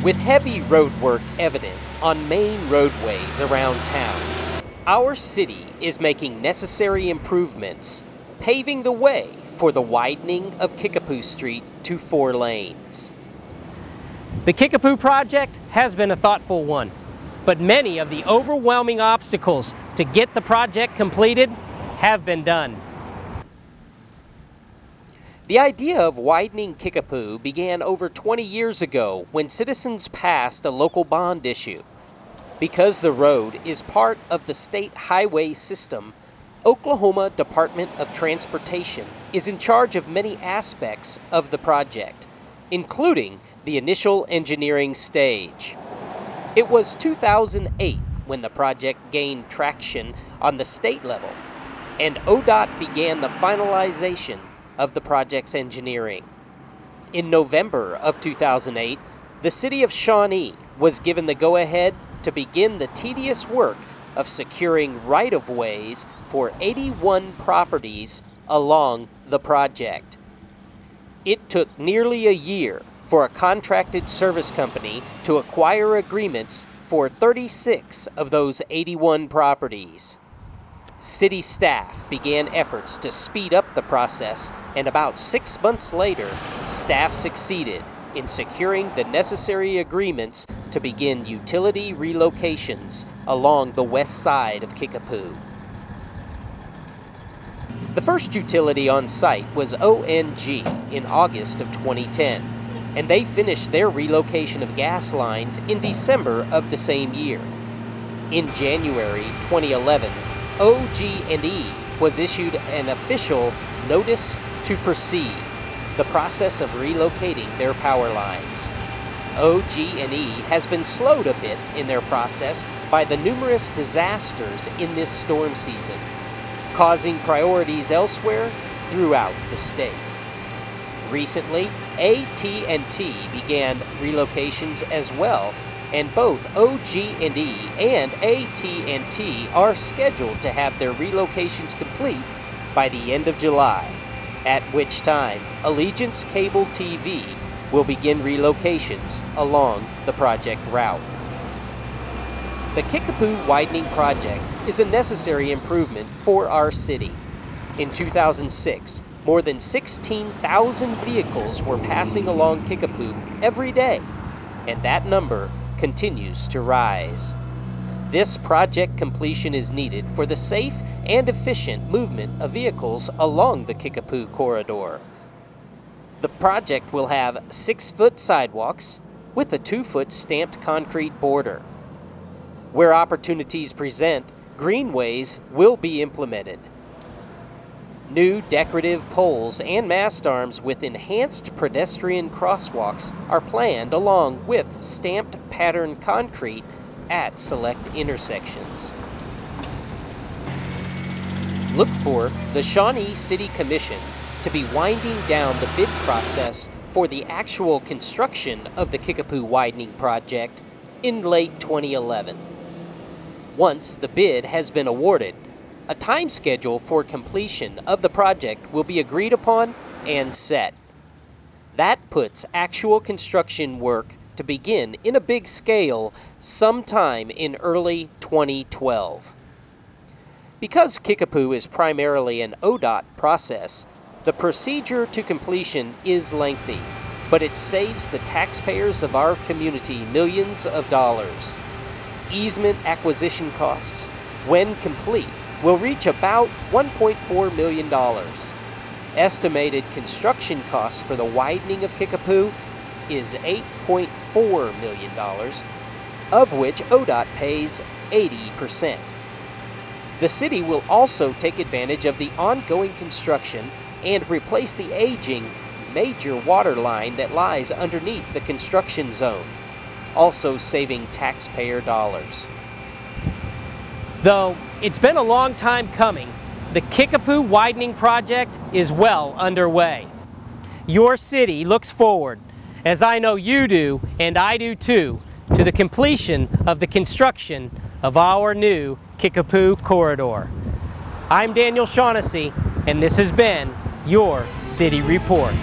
With heavy road work evident on main roadways around town, our city is making necessary improvements, paving the way for the widening of Kickapoo Street to 4 lanes. The Kickapoo project has been a thoughtful one, but many of the overwhelming obstacles to get the project completed have been done. The idea of widening Kickapoo began over 20 years ago when citizens passed a local bond issue. Because the road is part of the state highway system, Oklahoma Department of Transportation is in charge of many aspects of the project, including the initial engineering stage. It was 2008 when the project gained traction on the state level, and ODOT began the finalization of the project's engineering. In November of 2008, the city of Shawnee was given the go-ahead to begin the tedious work of securing right-of-ways for 81 properties along the project. It took nearly a year for a contracted service company to acquire agreements for 36 of those 81 properties. City staff began efforts to speed up the process, and about 6 months later, staff succeeded in securing the necessary agreements to begin utility relocations along the west side of Kickapoo. The first utility on site was ONG in August of 2010, and they finished their relocation of gas lines in December of the same year. In January 2011, OG&E was issued an official notice to proceed, the process of relocating their power lines. OG&E has been slowed a bit in their process by the numerous disasters in this storm season, causing priorities elsewhere throughout the state. Recently, AT&T began relocations as well, and both OG&E and AT&T are scheduled to have their relocations complete by the end of July, at which time Allegiance Cable TV will begin relocations along the project route. The Kickapoo Widening Project is a necessary improvement for our city. In 2006, more than 16,000 vehicles were passing along Kickapoo every day, and that number continues to rise. This project completion is needed for the safe and efficient movement of vehicles along the Kickapoo corridor. The project will have 6-foot sidewalks with a 2-foot stamped concrete border. Where opportunities present, greenways will be implemented. New decorative poles and mast arms with enhanced pedestrian crosswalks are planned along with stamped pattern concrete at select intersections. Look for the Shawnee City Commission to be winding down the bid process for the actual construction of the Kickapoo Widening Project in late 2011. Once the bid has been awarded, a time schedule for completion of the project will be agreed upon and set. That puts actual construction work to begin in a big scale sometime in early 2012. Because Kickapoo is primarily an ODOT process, the procedure to completion is lengthy, but it saves the taxpayers of our community millions of dollars. Easement acquisition costs, when complete, will reach about $1.4 million. Estimated construction costs for the widening of Kickapoo is $8.4 million, of which ODOT pays 80%. The city will also take advantage of the ongoing construction and replace the aging major water line that lies underneath the construction zone, also saving taxpayer dollars. Though it's been a long time coming, the Kickapoo Widening Project is well underway. Your city looks forward, as I know you do and I do too, to the completion of the construction of our new Kickapoo corridor. I'm Daniel Shaughnessy, and this has been your City Report.